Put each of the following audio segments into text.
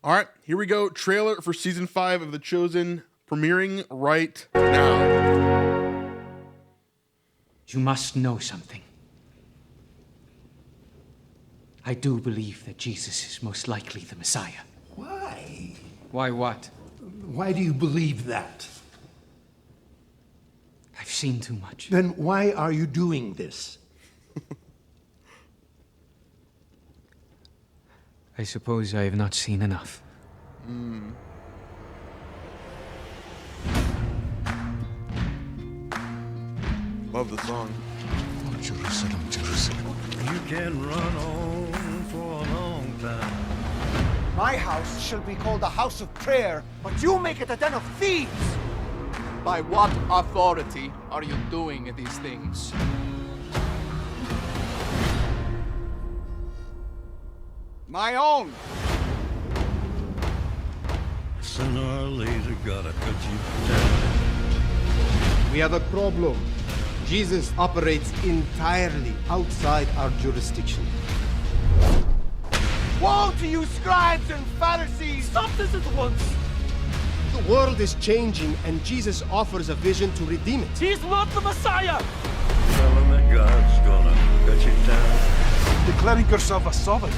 All right, here we go. Trailer for season 5 of The Chosen, premiering right now. You must know something. I do believe that Jesus is most likely the Messiah. Why? Why what? Why do you believe that? I've seen too much. Then why are you doing this? I suppose I have not seen enough. Love the song. Oh, Jerusalem, Jerusalem. You can run on for a long time. My house shall be called a house of prayer, but you make it a den of thieves! By what authority are you doing these things? My own! Sooner or later, gotta cut you down. We have a problem. Jesus operates entirely outside our jurisdiction. Woe to you, scribes and Pharisees! Stop this at once! The world is changing, and Jesus offers a vision to redeem it. He's not the Messiah! Tell him that God's gonna cut you down. Declaring yourself a sovereign,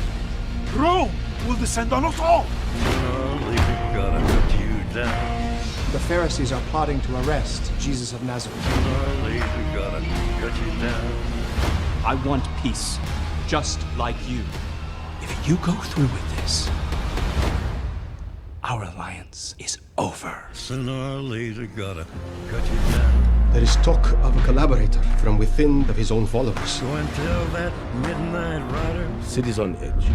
Rome will descend on us all. Sooner or later, gotta cut you down. The Pharisees are plotting to arrest Jesus of Nazareth. Sooner or later, gotta cut you down. I want peace, just like you. If you go through with this, our alliance is over. Sooner or later, gotta cut you down. There is talk of a collaborator from within of his own followers. Go and tell that midnight rider. City's on edge.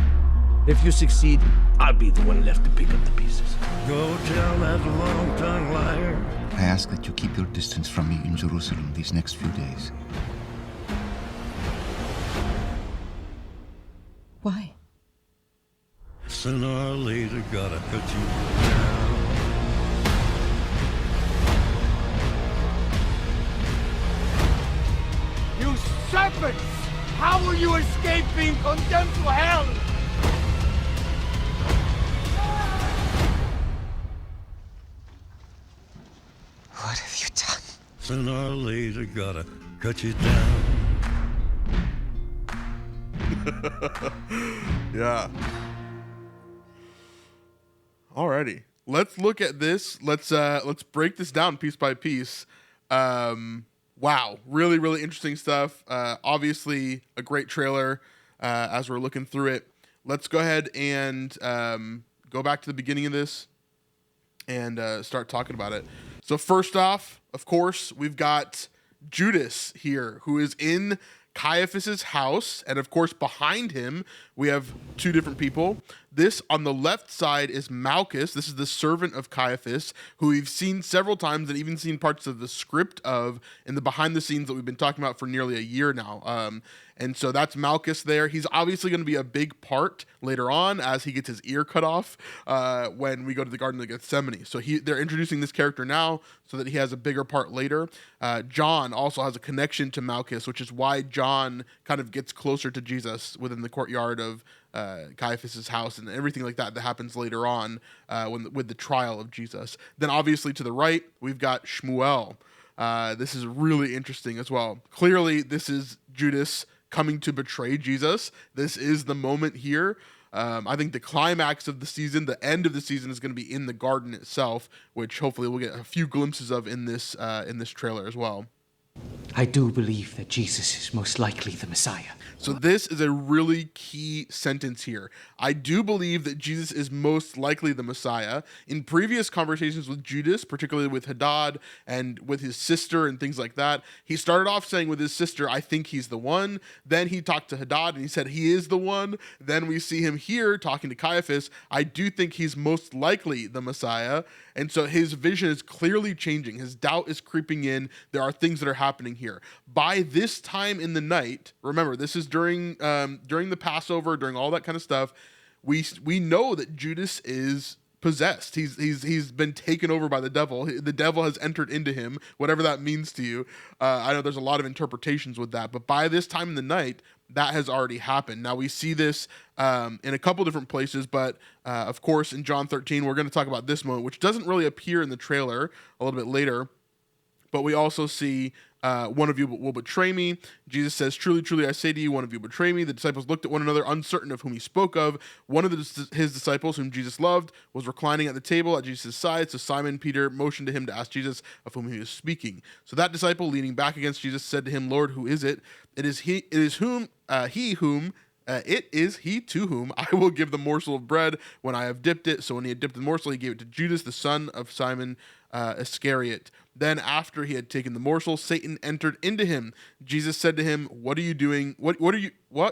If you succeed, I'll be the one left to pick up the pieces. Go tell that long-tongued liar. I ask that you keep your distance from me in Jerusalem these next few days. Why? Sooner or later, gotta cut you down. You serpents! How will you escape being condemned to hell? What have you done? Sooner or later, gotta cut you down. Yeah. Alrighty. Let's look at this. Let's break this down piece by piece. Wow. Really, really interesting stuff. Obviously a great trailer as we're looking through it. Let's go ahead and go back to the beginning of this and start talking about it. So first off, of course, we've got Judas here, who is in Caiaphas's house, and of course behind him we have two different people. This on the left side is Malchus. This is the servant of Caiaphas, who we've seen several times and even seen parts of the script of in the behind the scenes that we've been talking about for nearly a year now. And so that's Malchus there. He's obviously going to be a big part later on as he gets his ear cut off when we go to the Garden of Gethsemane. So they're introducing this character now so that he has a bigger part later. John also has a connection to Malchus, which is why John kind of gets closer to Jesus within the courtyard of Caiaphas's house and everything like that happens later on with the trial of Jesus. Then obviously to the right, we've got Shmuel. This is really interesting as well. Clearly, this is Judas coming to betray Jesus. This is the moment here. I think the climax of the season, the end of the season, is going to be in the garden itself, which hopefully we'll get a few glimpses of in this trailer as well. I do believe that Jesus is most likely the Messiah. So this is a really key sentence here. I do believe that Jesus is most likely the Messiah. In previous conversations with Judas, particularly with Hadad and with his sister and things like that, he started off saying with his sister, I think he's the one. Then he talked to Hadad and he said he is the one. Then we see him here talking to Caiaphas. I do think he's most likely the Messiah. And so his vision is clearly changing. His doubt is creeping in. There are things that are happening here. By this time in the night, remember, this is during the Passover, during all that kind of stuff, we know that Judas is possessed. He's been taken over by the devil. The devil has entered into him, whatever that means to you. I know there's a lot of interpretations with that, but by this time in the night, that has already happened. Now we see this in a couple different places, but of course in John 13, we're going to talk about this moment, which doesn't really appear in the trailer a little bit later. But we also see one of you will betray me. Jesus says, truly, truly, I say to you, one of you will betray me. The disciples looked at one another, uncertain of whom he spoke of. One of his disciples, whom Jesus loved, was reclining at the table at Jesus' side. So Simon Peter motioned to him to ask Jesus of whom he was speaking. So that disciple, leaning back against Jesus, said to him, Lord, who is it? It is he to whom I will give the morsel of bread when I have dipped it. So when he had dipped the morsel, he gave it to Judas, the son of Simon Iscariot. Then after he had taken the morsel, Satan entered into him. Jesus said to him, what are you doing? What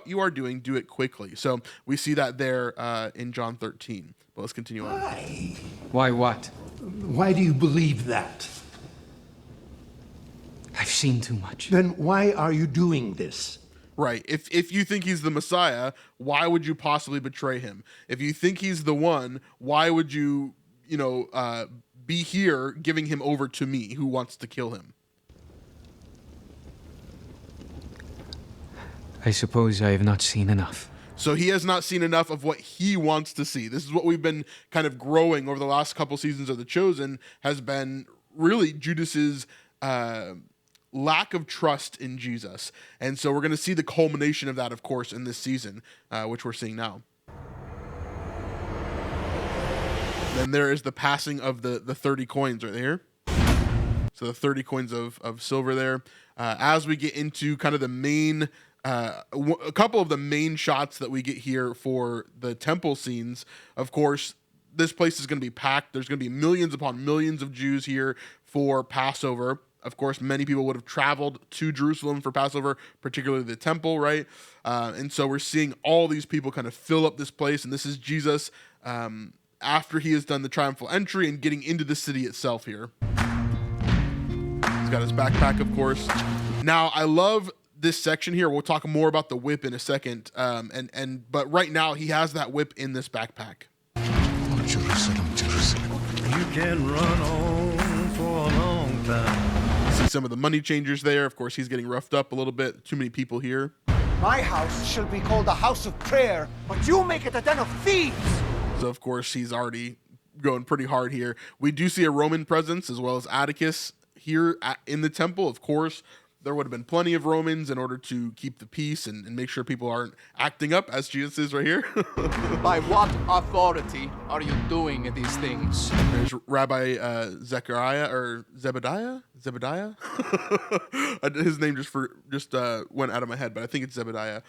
you are doing, do it quickly. So we see that there in John 13. But let's continue on. Why? Why what? Why do you believe that? I've seen too much. Then why are you doing this? Right. If you think he's the Messiah, why would you possibly betray him? If you think he's the one, why would you, be here giving him over to me who wants to kill him? I suppose I have not seen enough. So he has not seen enough of what he wants to see. This is what we've been kind of growing over the last couple seasons of The Chosen, has been really Judas's lack of trust in Jesus. And so we're going to see the culmination of that, of course, in this season, which we're seeing now. Then there is the passing of the 30 coins right here. So the 30 coins of silver there. As we get into kind of the main, a couple of the main shots that we get here for the temple scenes, of course, this place is going to be packed. There's going to be millions upon millions of Jews here for Passover. Of course, many people would have traveled to Jerusalem for Passover, particularly the temple, right? And so we're seeing all these people kind of fill up this place. And this is Jesus after he has done the triumphal entry and getting into the city itself here. He's got his backpack, of course. Now, I love this section here. We'll talk more about the whip in a second. But right now, he has that whip in this backpack. Oh, Jerusalem, Jerusalem. You can run on for a long time. See some of the money changers there. Of course, he's getting roughed up a little bit. Too many people here. My house shall be called a house of prayer, but you make it a den of thieves. So, of course, he's already going pretty hard here. We do see a Roman presence as well as Atticus here in the temple. Of course, there would have been plenty of Romans in order to keep the peace and make sure people aren't acting up, as Jesus is right here. By what authority are you doing these things? There's Rabbi Zechariah or Zebediah. His name just went out of my head, but I think it's Zebediah.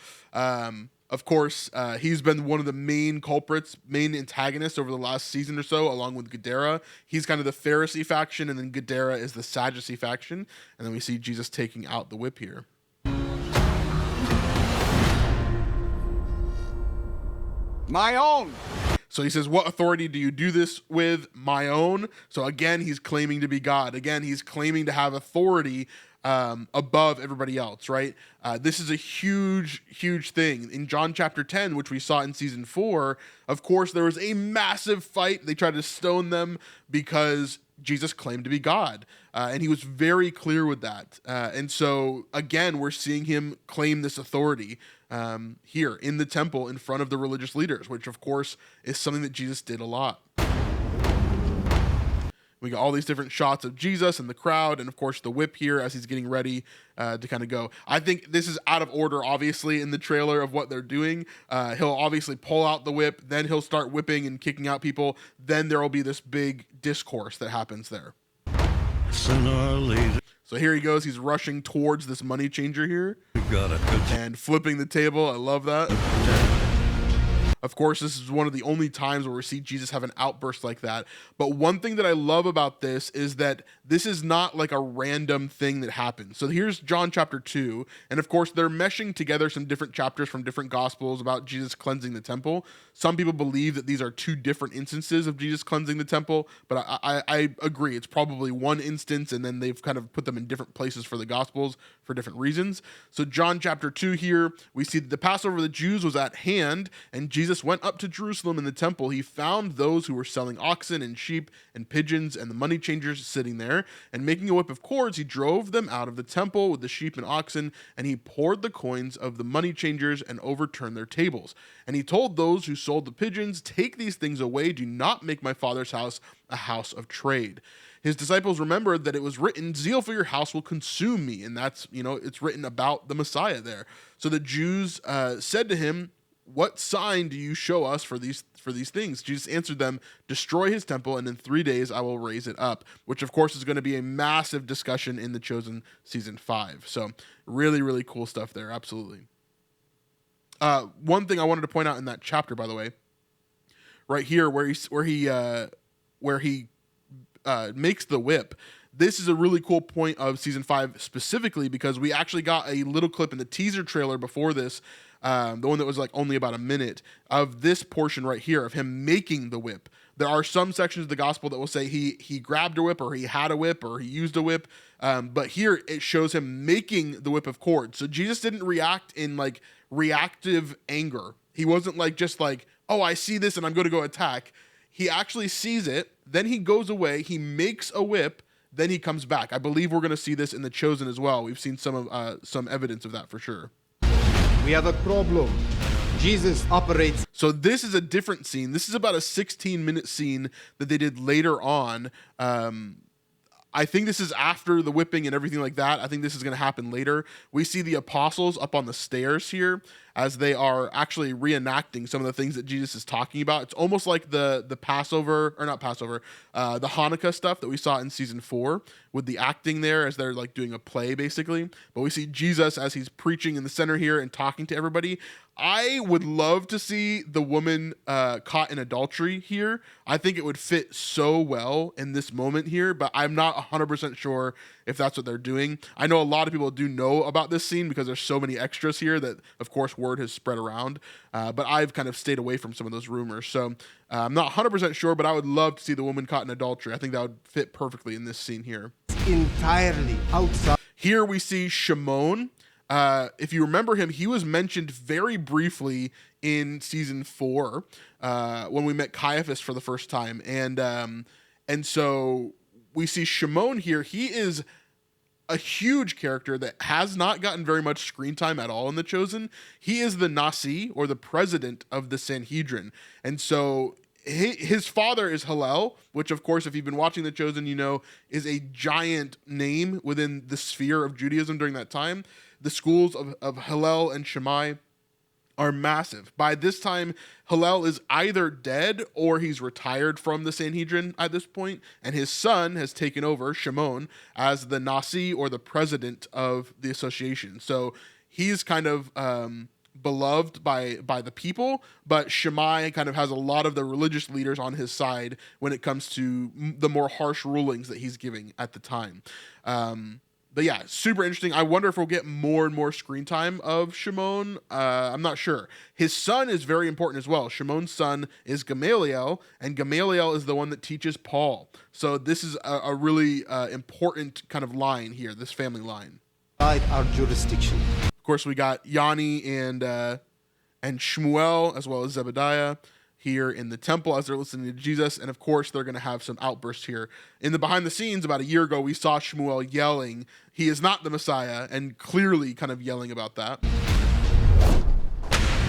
Of course, he's been one of the main culprits, main antagonists over the last season or so, along with Gadara. He's kind of the Pharisee faction, and then Gadara is the Sadducee faction. And then we see Jesus taking out the whip here. My own. So he says, what authority do you do this with? My own. So again, he's claiming to be God. Again, he's claiming to have authority above everybody else, right? This is a huge, huge thing. In John chapter 10, which we saw in season 4, of course, there was a massive fight. They tried to stone them because Jesus claimed to be God. And he was very clear with that. And so, again, we're seeing him claim this authority here in the temple in front of the religious leaders, which, of course, is something that Jesus did a lot. We got all these different shots of Jesus and the crowd, and of course the whip here as he's getting ready to kind of go. I think this is out of order, obviously, in the trailer of what they're doing. He'll obviously pull out the whip, then he'll start whipping and kicking out people. Then there will be this big discourse that happens there. Sooner or later, So here he goes. He's rushing towards this money changer here you gotta cut you. and flipping the table. I love that. Of course, this is one of the only times where we see Jesus have an outburst like that. But one thing that I love about this is that this is not like a random thing that happens. So here's John chapter 2. And of course, they're meshing together some different chapters from different gospels about Jesus cleansing the temple. Some people believe that these are two different instances of Jesus cleansing the temple. But I agree. It's probably one instance, and then they've kind of put them in different places for the gospels for different reasons. So John chapter 2 here, we see that the Passover of the Jews was at hand, and Jesus Jesus went up to Jerusalem in the temple, he found those who were selling oxen and sheep and pigeons and the money changers sitting there. And making a whip of cords, he drove them out of the temple with the sheep and oxen, and he poured the coins of the money changers and overturned their tables. And he told those who sold the pigeons, "Take these things away. Do not make my Father's house a house of trade." His disciples remembered that it was written, "Zeal for your house will consume me." And that's, it's written about the Messiah there. So the Jews said to him, "What sign do you show us for these things?" Jesus answered them, "Destroy his temple, and in 3 days I will raise it up," which of course is going to be a massive discussion in The Chosen season 5. So really, really cool stuff there. Absolutely. One thing I wanted to point out in that chapter, by the way, right here where he makes the whip. This is a really cool point of season 5 specifically, because we actually got a little clip in the teaser trailer before this, the one that was like only about a minute, of this portion right here of him making the whip. There are some sections of the gospel that will say he grabbed a whip, or he had a whip, or he used a whip. But here it shows him making the whip of cords. So Jesus didn't react in like reactive anger. He wasn't like, just like, "Oh, I see this and I'm going to go attack." He actually sees it, then he goes away, he makes a whip, then he comes back. I believe we're going to see this in The Chosen as well. We've seen some evidence of that for sure. We have a problem. Jesus operates. So this is a different scene. This is about a 16-minute scene that they did later on. I think this is after the whipping and everything like that. I think this is going to happen later. We see the apostles up on the stairs here as they are actually reenacting some of the things that Jesus is talking about. It's almost like the Passover, or not Passover, the Hanukkah stuff that we saw in season 4 with the acting there as they're like doing a play basically. But we see Jesus as he's preaching in the center here and talking to everybody. I would love to see the woman caught in adultery here. I think it would fit so well in this moment here, but I'm not 100% sure if that's what they're doing. I know a lot of people do know about this scene because there's so many extras here that, of course, word has spread around. But I've kind of stayed away from some of those rumors. So I'm not 100% sure, but I would love to see the woman caught in adultery. I think that would fit perfectly in this scene here. Entirely outside. Here we see Shimon. If you remember him, he was mentioned very briefly in season 4 when we met Caiaphas for the first time. And so we see Shimon here. He is a huge character that has not gotten very much screen time at all in The Chosen. He is the Nasi, or the president of the Sanhedrin. And so his father is Hillel, which of course, if you've been watching The Chosen, you know, is a giant name within the sphere of Judaism during that time. The schools of Hillel and Shammai are massive. By this time, Hillel is either dead or he's retired from the Sanhedrin at this point, and his son has taken over, Shimon, as the Nasi, or the president of the association. So he's kind of beloved by the people, but Shammai kind of has a lot of the religious leaders on his side when it comes to the more harsh rulings that he's giving at the time. But yeah, super interesting. I wonder if we'll get more and more screen time of Shimon. I'm not sure. His son is very important as well. Shimon's son is Gamaliel, and Gamaliel is the one that teaches Paul. So this is a really important kind of line here, this family line. Our jurisdiction. Of course, we got Yanni and Shmuel, as well as Zebediah, here in the temple as they're listening to Jesus. And of course, they're going to have some outbursts here. In the behind the scenes, about a year ago, we saw Shmuel yelling, "He is not the Messiah," and clearly kind of yelling about that.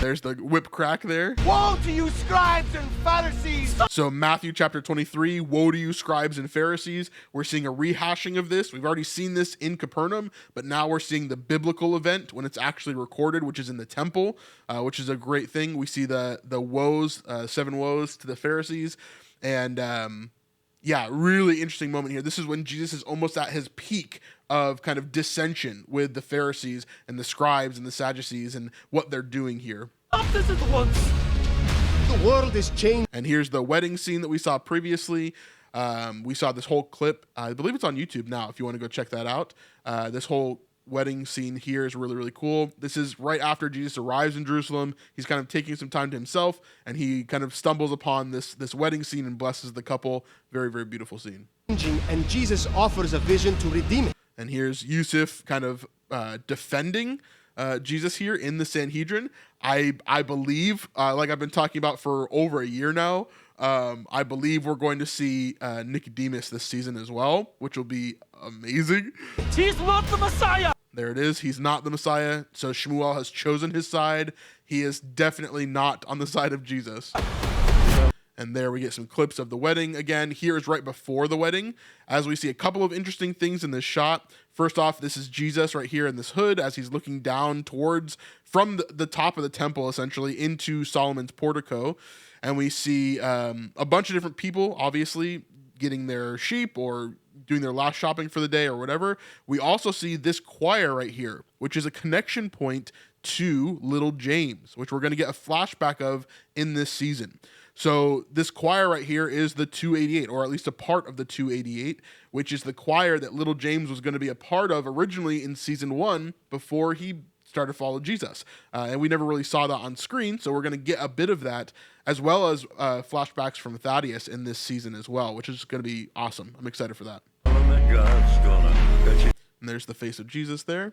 There's the whip crack there. Woe to you, scribes and Pharisees! So Matthew chapter 23, woe to you, scribes and Pharisees. We're seeing a rehashing of this. We've already seen this in Capernaum, but now we're seeing the biblical event when it's actually recorded, which is in the temple, which is a great thing. We see the woes, 7 woes to the Pharisees. And yeah, really interesting moment here. This is when Jesus is almost at his peak of kind of dissension with the Pharisees and the scribes and the Sadducees and what they're doing here. This at once. The world is changed. And here's the wedding scene that we saw previously. We saw this whole clip. I believe it's on YouTube now if you want to go check that out. This whole wedding scene here is really, really cool. This is right after Jesus arrives in Jerusalem. He's kind of taking some time to himself, and he kind of stumbles upon this wedding scene and blesses the couple. Very, very beautiful scene. And Jesus offers a vision to redeem it. And here's Yusuf kind of defending Jesus here in the Sanhedrin. I believe, like I've been talking about for over a year now, I believe we're going to see Nicodemus this season as well, which will be amazing. He's not the Messiah! There it is. He's not the Messiah. So Shmuel has chosen his side. He is definitely not on the side of Jesus. And there we get some clips of the wedding. Again, here is right before the wedding, as we see a couple of interesting things in this shot. First off, this is Jesus right here in this hood as he's looking down towards, from the top of the temple, essentially, into Solomon's portico. And we see a bunch of different people, obviously, getting their sheep or doing their last shopping for the day or whatever. We also see this choir right here, which is a connection point to Little James, which we're going to get a flashback of in this season. So this choir right here is the 288, or at least a part of the 288, which is the choir that Little James was going to be a part of originally in season 1 before he started to follow Jesus. And we never really saw that on screen, so we're going to get a bit of that, as well as flashbacks from Thaddeus in this season as well, which is going to be awesome. I'm excited for that. And there's the face of Jesus there.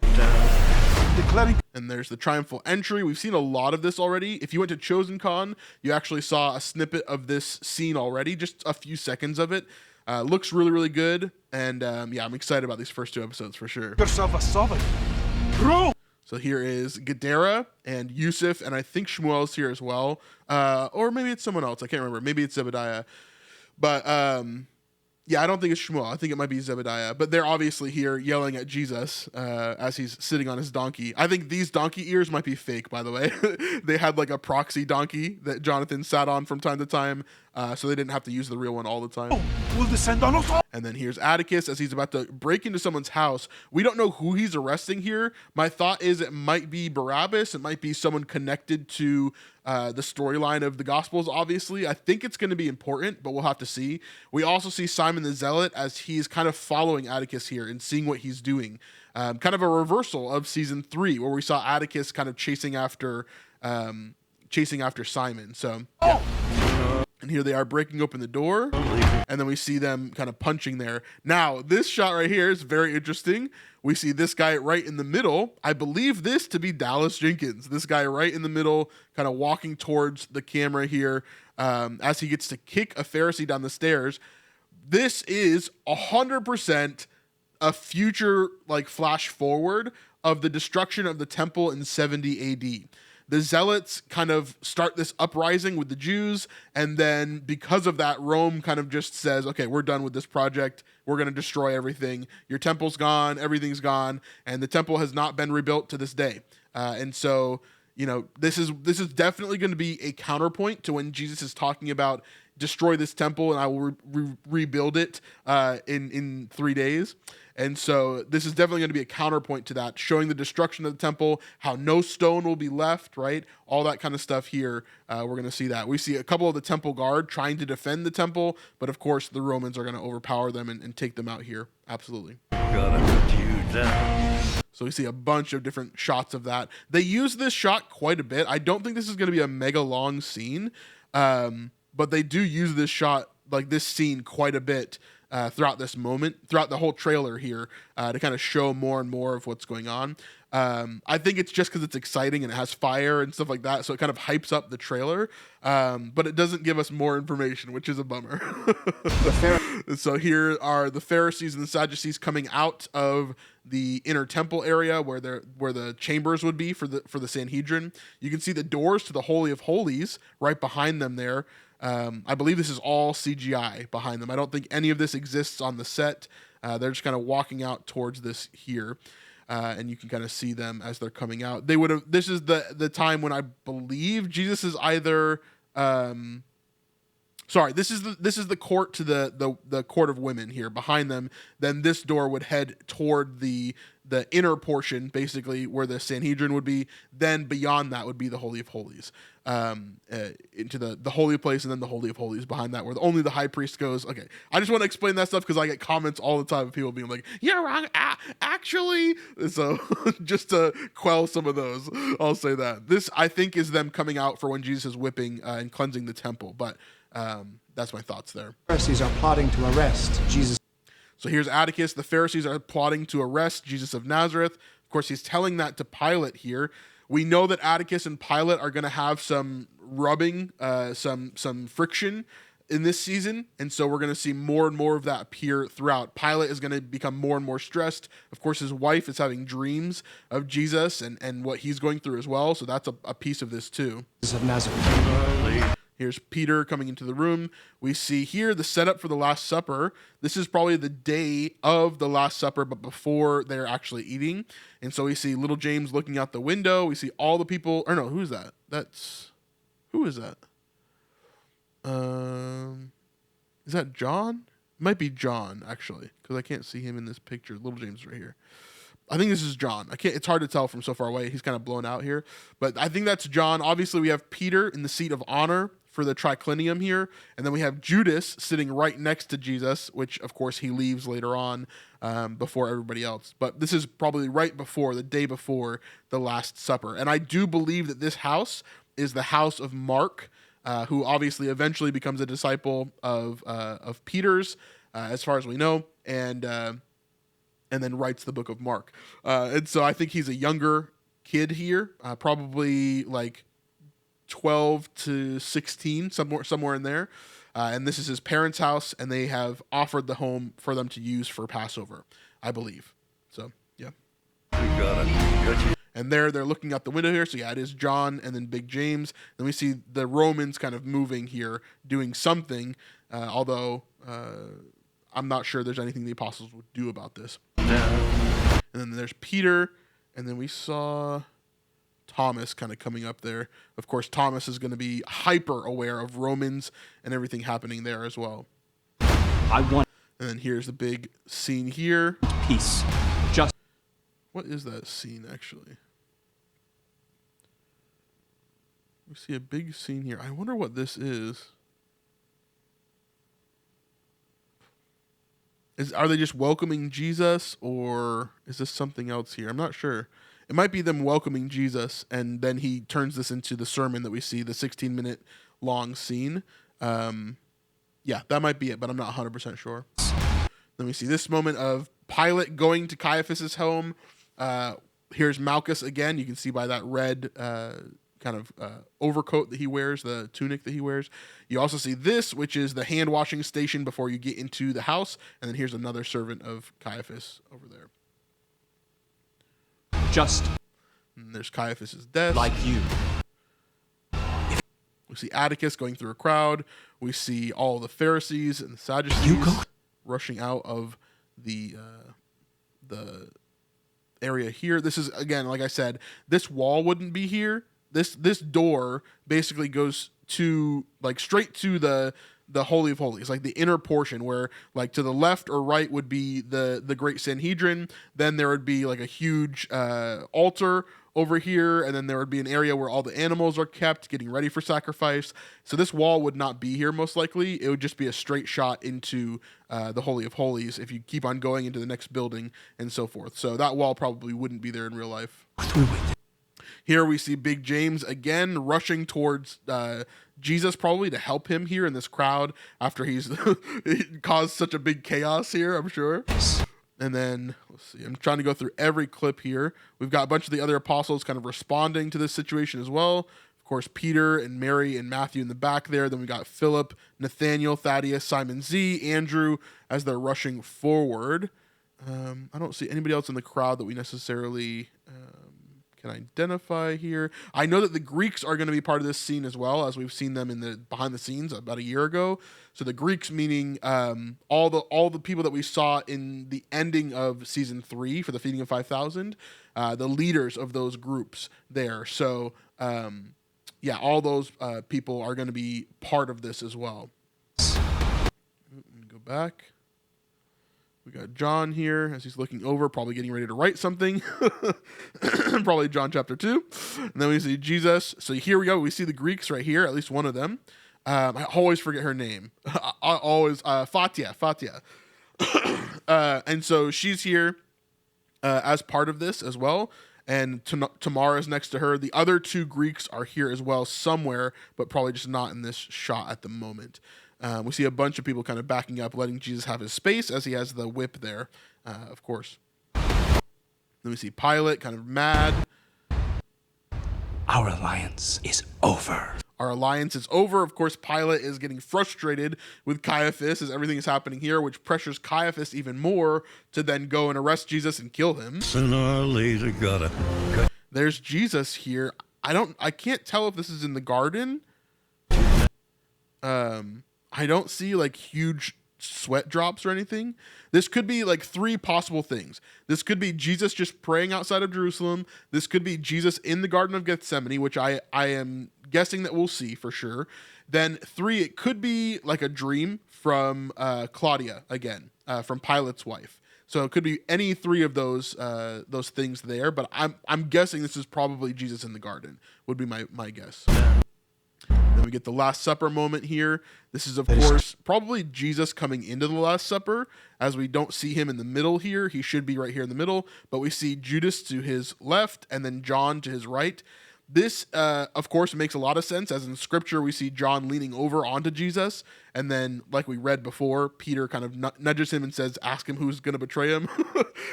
And there's the triumphal entry. We've seen a lot of this already. If you went to Chosen Con, you actually saw a snippet of this scene already, just a few seconds of it. Looks really, really good. And yeah, I'm excited about these first 2 episodes for sure. Yourself a sovereign. Bro! So here is Gadara and Yusuf, and I think Shmuel's here as well. Or maybe it's someone else. I can't remember. Maybe it's Zebediah. But yeah, I don't think it's Shmuel. I think it might be Zebediah. But they're obviously here yelling at Jesus as he's sitting on his donkey. I think these donkey ears might be fake, by the way. They had like a proxy donkey that Jonathan sat on from time to time, so they didn't have to use the real one all the time. Will descend on us all. And then here's Atticus as he's about to break into someone's house. We don't know who he's arresting here. My thought is it might be Barabbas. It might be someone connected to the storyline of the Gospels, obviously. I think it's going to be important, but we'll have to see. We also see Simon the Zealot as he's kind of following Atticus here and seeing what he's doing. Kind of a reversal of season 3, where we saw Atticus kind of chasing after Simon. So, yeah. And here they are breaking open the door, and then we see them kind of punching there. Now, this shot right here is very interesting. We see this guy right in the middle. I believe this to be Dallas Jenkins. This guy right in the middle, kind of walking towards the camera here as he gets to kick a Pharisee down the stairs. This is 100% a future like flash forward of the destruction of the temple in 70 AD. The Zealots kind of start this uprising with the Jews, and then because of that, Rome kind of just says, okay, we're done with this project. We're going to destroy everything. Your temple's gone. Everything's gone. And the temple has not been rebuilt to this day. And so, you know, this is definitely going to be a counterpoint to when Jesus is talking about destroy this temple and I will rebuild it in 3 days. And so this is definitely going to be a counterpoint to that, showing the destruction of the temple, how no stone will be left, right? All that kind of stuff here. We're going to see that. We see a couple of the temple guard trying to defend the temple, but of course the Romans are going to overpower them and take them out here. Absolutely. Gotta put you down. So we see a bunch of different shots of that. They use this shot quite a bit. I don't think this is going to be a mega long scene, but they do use this shot, like this scene, quite a bit throughout this moment, throughout the whole trailer here, to kind of show more and more of what's going on. I think it's just because it's exciting and it has fire and stuff like that, so it kind of hypes up the trailer, but it doesn't give us more information, which is a bummer. So here are the Pharisees and the Sadducees coming out of the inner temple area where the chambers would be for the Sanhedrin. You can see the doors to the Holy of Holies right behind them there. I believe this is all CGI behind them. I don't think any of this exists on the set. They're just kind of walking out towards this here. And you can kind of see them as they're coming out. They would have. This is the time when I believe Jesus is either. Sorry, this is the court to the court of women here behind them. Then this door would head toward the inner portion, basically where the Sanhedrin would be. Then beyond that would be the Holy of Holies, into the holy place, and then the Holy of Holies behind that, where only the high priest goes. Okay, I just want to explain that stuff because I get comments all the time of people being like, "You're wrong, actually." So just to quell some of those, I'll say that this, I think, is them coming out for when Jesus is whipping and cleansing the temple, but. That's my thoughts there. Pharisees are plotting to arrest Jesus. So here's Atticus. The Pharisees are plotting to arrest Jesus of Nazareth course, he's telling that to Pilate here. We know that Atticus and Pilate are going to have some rubbing, some friction in this season, and so we're going to see more and more of that appear throughout. Pilate is going to become more and more stressed. Of course, his wife is having dreams of Jesus and what he's going through as well, so that's a piece of this too. Of Nazareth. Here's Peter coming into the room. We see here the setup for the Last Supper. This is probably the day of the Last Supper, but before they're actually eating. And so we see little James looking out the window. We see all the people, or no, who's that? Who is that? Is that John? It might be John, actually, because I can't see him in this picture. Little James right here. I think this is John. It's hard to tell from so far away. He's kind of blown out here, but I think that's John. Obviously, we have Peter in the seat of honor for the triclinium here, and then we have Judas sitting right next to Jesus, which of course he leaves later on before everybody else. But this is probably right before, the day before the Last Supper, and I do believe that this house is the house of Mark, who obviously eventually becomes a disciple of Peter's, as far as we know, and then writes the book of Mark. And so I think he's a younger kid here, probably like 12 to 16, somewhere in there. And this is his parents' house, and they have offered the home for them to use for Passover, I believe. So, yeah. We got it. And they're looking out the window here. So, yeah, it is John and then Big James. Then we see the Romans kind of moving here, doing something, although I'm not sure there's anything the apostles would do about this. And then there's Peter, and then we saw Thomas kind of coming up there. Of course, Thomas is going to be hyper aware of Romans and everything happening there as well. And then here's the big scene here. Peace. What is that scene, actually? We see a big scene here. I wonder what this is. Are they just welcoming Jesus, or is this something else here? I'm not sure. It might be them welcoming Jesus, and then he turns this into the sermon that we see, the 16-minute long scene. Yeah, that might be it, but I'm not 100% sure. Then we see this moment of Pilate going to Caiaphas's home. Here's Malchus again. You can see by that red kind of overcoat that he wears, the tunic that he wears. You also see this, which is the hand washing station before you get into the house. And then here's another servant of Caiaphas over there. And there's Caiaphas's death. Like you. We see Atticus going through a crowd. We see all the Pharisees and the Sadducees rushing out of the area here. This is, again, like I said, this wall wouldn't be here. This door basically goes to, like, straight to the Holy of Holies, like the inner portion, where, like, to the left or right would be the Great Sanhedrin. Then there would be like a huge altar over here, and then there would be an area where all the animals are kept, getting ready for sacrifice. So this wall would not be here, most likely. It would just be a straight shot into the Holy of Holies if you keep on going into the next building and so forth. So that wall probably wouldn't be there in real life. Here we see Big James again rushing towards Jesus, probably to help him here in this crowd after he's caused such a big chaos here, I'm sure. And then, let's see, I'm trying to go through every clip here. We've got a bunch of the other apostles kind of responding to this situation as well. Of course, Peter and Mary and Matthew in the back there. Then we got Philip, Nathaniel, Thaddeus, Simon Z, Andrew as they're rushing forward. I don't see anybody else in the crowd that we necessarily can identify here. I know that the Greeks are going to be part of this scene as well, as we've seen them in the behind the scenes about a year ago. So the Greeks meaning all the people that we saw in the ending of season 3 for the feeding of 5,000, the leaders of those groups there. So yeah, all those people are going to be part of this as well. Go back. We got John here as he's looking over, probably getting ready to write something. Probably John chapter 2. And then we see Jesus. So here we go. We see the Greeks right here, at least one of them. I always forget her name. Fatia. And so she's here as part of this as well. And Tamara's next to her. The other 2 Greeks are here as well somewhere, but probably just not in this shot at the moment. We see a bunch of people kind of backing up, letting Jesus have his space as he has the whip there, of course. Then we see Pilate kind of mad. Our alliance is over. Our alliance is over. Of course, Pilate is getting frustrated with Caiaphas as everything is happening here, which pressures Caiaphas even more to then go and arrest Jesus and kill him. Sooner or later, gotta cut. There's Jesus here. I can't tell if this is in the garden. I don't see like huge sweat drops or anything. This could be like three possible things. This could be Jesus just praying outside of Jerusalem. This could be Jesus in the Garden of Gethsemane, which I am guessing that we'll see for sure. Then 3, it could be like a dream from Claudia again, from Pilate's wife. So it could be any 3 of those things there, but I'm guessing this is probably Jesus in the garden, would be my guess. Then we get the Last Supper moment here. This is, of course, probably Jesus coming into the Last Supper, as we don't see him in the middle here. He should be right here in the middle, but we see Judas to his left and then John to his right. This, of course, makes a lot of sense, as in Scripture we see John leaning over onto Jesus, and then, like we read before, Peter kind of nudges him and says, ask him who's going to betray him.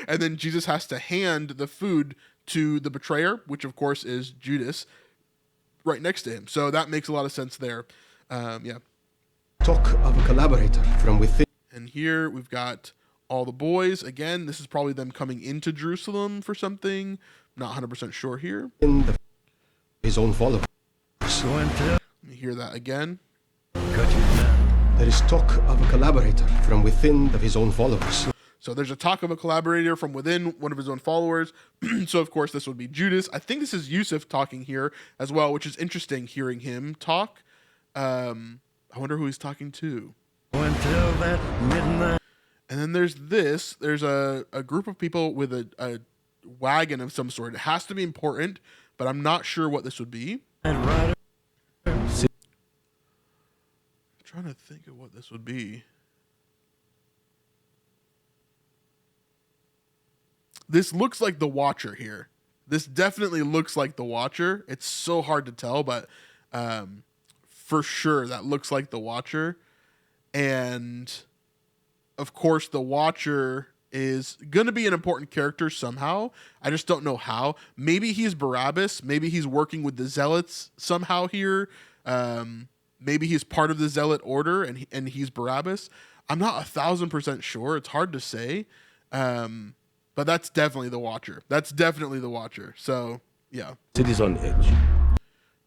And then Jesus has to hand the food to the betrayer, which, of course, is Judas, right next to him. So that makes a lot of sense there. Yeah. Talk of a collaborator from within. And here we've got all the boys. Again, this is probably them coming into Jerusalem for something. Not 100% sure here. His own followers. So and tell. Let me hear that again. Cut you down. There is talk of a collaborator from within of his own followers. So there's a talk of a collaborator from within one of his own followers. So, of course, this would be Judas. I think this is Yusuf talking here as well, which is interesting hearing him talk. I wonder who he's talking to. Until that midnight. And then there's this. There's a group of people with a wagon of some sort. It has to be important, but I'm not sure what this would be. Rider. I'm trying to think of what this would be. This looks like the Watcher here. This definitely looks like the Watcher. It's so hard to tell, but for sure that looks like the Watcher. And of course, the Watcher is going to be an important character somehow. I just don't know how. Maybe he's Barabbas. Maybe he's working with the Zealots somehow here. Maybe he's part of the Zealot order and he's Barabbas. I'm not 1,000% sure. It's hard to say. But that's definitely the Watcher. That's definitely the Watcher. So, yeah. City's on edge.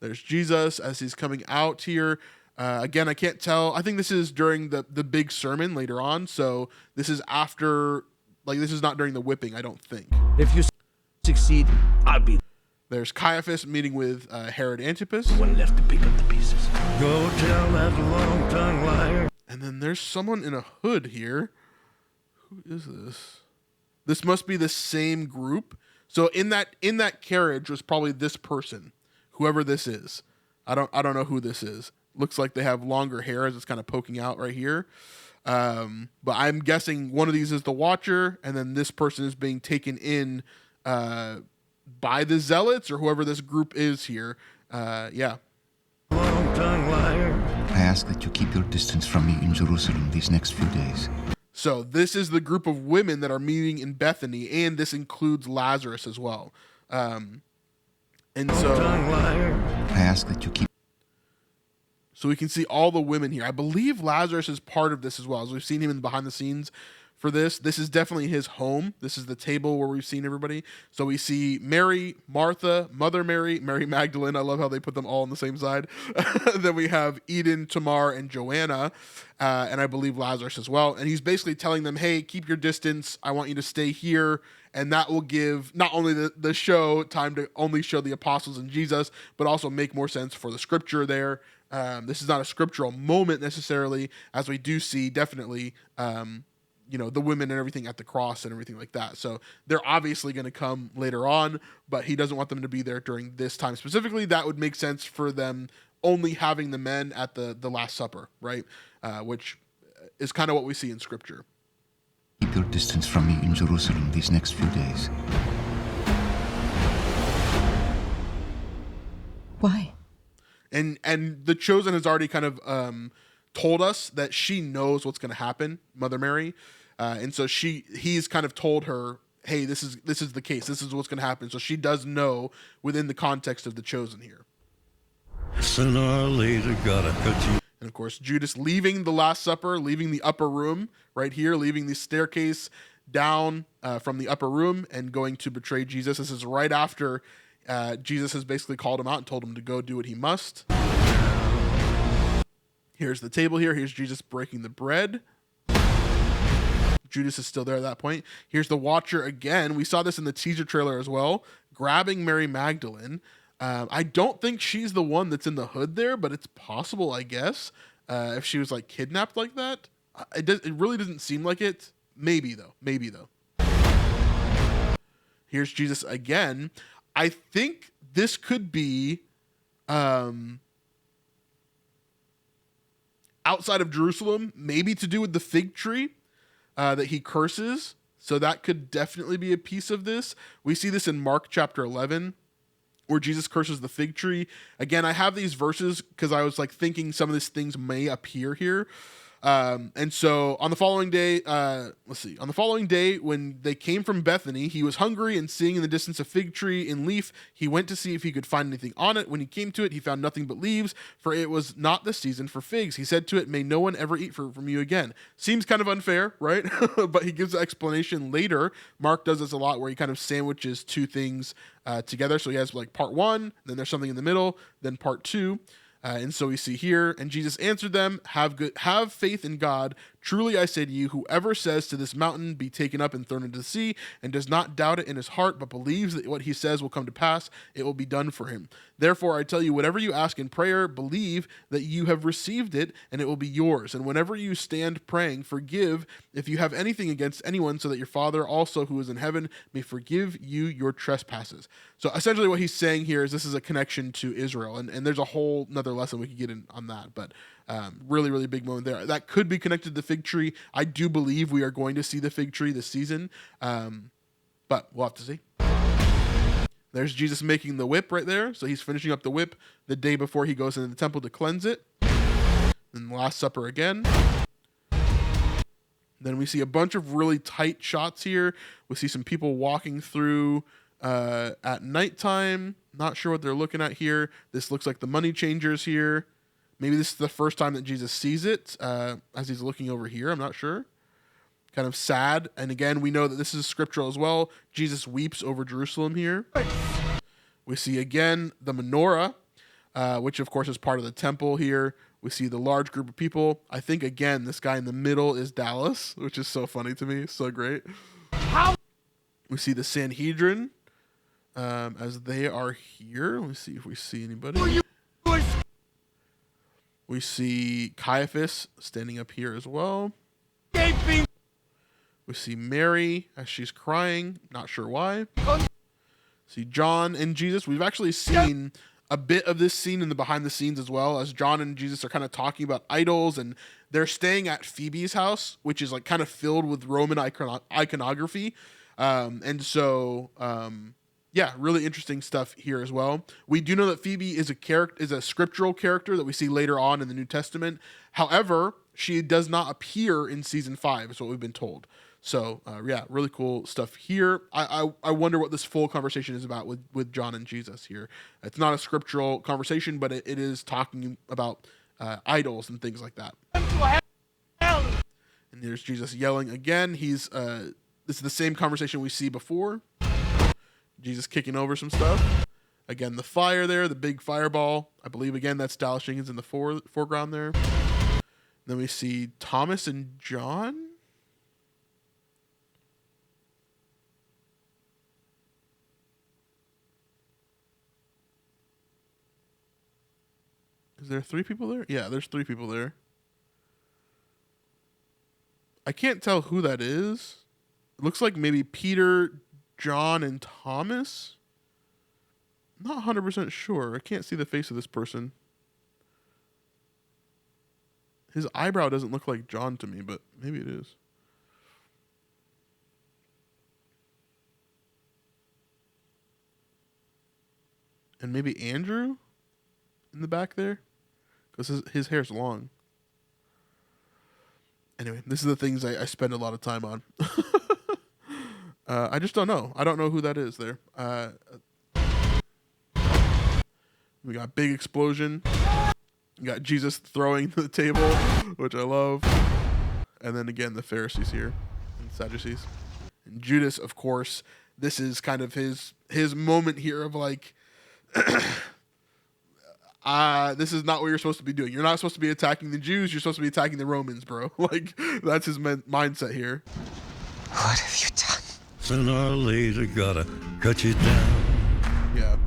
There's Jesus as he's coming out here. Again, I can't tell. I think this is during the big sermon later on. So this is after, like, this is not during the whipping, I don't think. If you succeed, I'll be There's Caiaphas meeting with Herod Antipas. one left to pick up the pieces. Go tell that long-tongued liar. And then there's someone in a hood here. Who is this? This must be the same group. So in that carriage was probably this person, whoever this is. I don't know who this is. Looks like they have longer hair as it's kind of poking out right here. But I'm guessing one of these is the Watcher, and then this person is being taken in by the Zealots or whoever this group is here. Yeah. Long-tongued liar. I ask that you keep your distance from me in Jerusalem these next few days. So this is the group of women that are meeting in Bethany, and this includes Lazarus as well. And so I ask that you keep. So we can see all the women here. I believe Lazarus is part of this as well. As we've seen him in the behind the scenes for this. This is definitely his home. This is the table where we've seen everybody. So we see Mary, Martha, Mother Mary, Mary Magdalene. I love how they put them all on the same side. Then we have Eden, Tamar, and Joanna. And I believe Lazarus as well. And he's basically telling them, hey, keep your distance. I want you to stay here. And that will give not only the show time to only show the apostles and Jesus, but also make more sense for the scripture there. This is not a scriptural moment necessarily, as we do see definitely, the women and everything at the cross and everything like that. So they're obviously going to come later on, but he doesn't want them to be there during this time specifically. That would make sense for them only having the men at the Last Supper, right? Which is kind of what we see in scripture. Keep your distance from me in Jerusalem these next few days. Why? And the Chosen has already kind of told us that she knows what's going to happen, Mother Mary. And so he's kind of told her, hey, this is the case. This is what's going to happen. So she does know within the context of the chosen here. Sooner or later, gotta cut you. And of course, Judas leaving the Last Supper, leaving the upper room right here, leaving the staircase down from the upper room and going to betray Jesus. This is right after Jesus has basically called him out and told him to go do what he must. Here's the table here. Here's Jesus breaking the bread. Judas is still there at that point. Here's the Watcher again. We saw this in the teaser trailer as well, grabbing Mary Magdalene. I don't think she's the one that's in the hood there, but it's possible, I guess, if she was like kidnapped like that. It really doesn't seem like it. Maybe though. Here's Jesus again. I think this could be outside of Jerusalem, maybe to do with the fig tree that he curses. So that could definitely be a piece of this. We see this in Mark chapter 11, where Jesus curses the fig tree. Again, I have these verses because I was like thinking some of these things may appear here. And so on the following day, on the following day, when they came from Bethany, he was hungry, and seeing in the distance a fig tree in leaf, he went to see if he could find anything on it. When he came to it, he found nothing but leaves, for it was not the season for figs. He said to it, "May no one ever eat fruit from you again." Seems kind of unfair, right? But he gives the explanation later. Mark does this a lot, where he kind of sandwiches two things together. So he has like part one, then there's something in the middle, then part two. And so we see here, and Jesus answered them, have faith in God. Truly I say to you, whoever says to this mountain, be taken up and thrown into the sea, and does not doubt it in his heart, but believes that what he says will come to pass, it will be done for him. Therefore I tell you, whatever you ask in prayer, believe that you have received it, and it will be yours. And whenever you stand praying, forgive if you have anything against anyone, so that your Father also who is in heaven may forgive you your trespasses. So essentially what he's saying here is this is a connection to Israel, and there's a whole another lesson we could get in on that, but really, really big moment there. That could be connected to the fig tree. I do believe we are going to see the fig tree this season, but we'll have to see. There's Jesus making the whip right there. So he's finishing up the whip the day before he goes into the temple to cleanse it. Then the Last Supper again. Then we see a bunch of really tight shots here. We see some people walking through at nighttime. Not sure what they're looking at here. This looks like the money changers here. Maybe this is the first time that Jesus sees it as he's looking over here. I'm not sure. Kind of sad. And again, we know that this is scriptural as well. Jesus weeps over Jerusalem here. We see again the menorah, which of course is part of the temple here. We see the large group of people. I think again, this guy in the middle is Dallas, which is so funny to me. So great. We see the Sanhedrin as they are here. Let me see if we see anybody. We see Caiaphas standing up here as well. We see Mary as she's crying. Not sure why. See John and Jesus. We've actually seen a bit of this scene in the behind the scenes as well, as John and Jesus are kind of talking about idols, and they're staying at Phoebe's house, which is like kind of filled with Roman iconography. Yeah, really interesting stuff here as well. We do know that Phoebe is a scriptural character that we see later on in the New Testament. However, she does not appear in season 5, is what we've been told. So yeah, really cool stuff here. I wonder what this full conversation is about with John and Jesus here. It's not a scriptural conversation, but it is talking about idols and things like that. And there's Jesus yelling again. This is the same conversation we see before. Jesus kicking over some stuff. Again, the fire there, the big fireball. I believe, again, that's Dallas Jenkins in the foreground there. Then we see Thomas and John. Is there 3 people there? Yeah, there's 3 people there. I can't tell who that is. It looks like maybe Peter, John, and Thomas. Not 100% sure. I can't see the face of this person. His eyebrow doesn't look like John to me, but maybe it is. And maybe Andrew in the back there, because his hair's long. Anyway, this is the things I spend a lot of time on. I just don't know. I don't know who that is there. We got big explosion. You got Jesus throwing the table, which I love. And then again, the Pharisees here and Sadducees. And Judas, of course, this is kind of his moment here of like, this is not what you're supposed to be doing. You're not supposed to be attacking the Jews. You're supposed to be attacking the Romans, bro. Like, that's his mindset here. What have you done? Sooner or later, gotta cut you down. Yeah.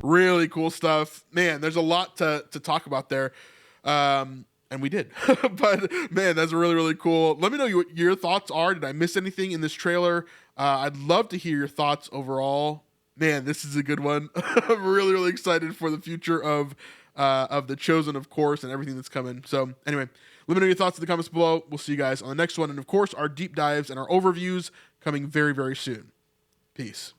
Really cool stuff. Man, there's a lot to talk about there. And we did. But, man, that's really, really cool. Let me know what your thoughts are. Did I miss anything in this trailer? I'd love to hear your thoughts overall. Man, this is a good one. I'm really, really excited for the future of The Chosen, of course, and everything that's coming. So, anyway, let me know your thoughts in the comments below. We'll see you guys on the next one. And, of course, our deep dives and our overviews coming very, very soon. Peace.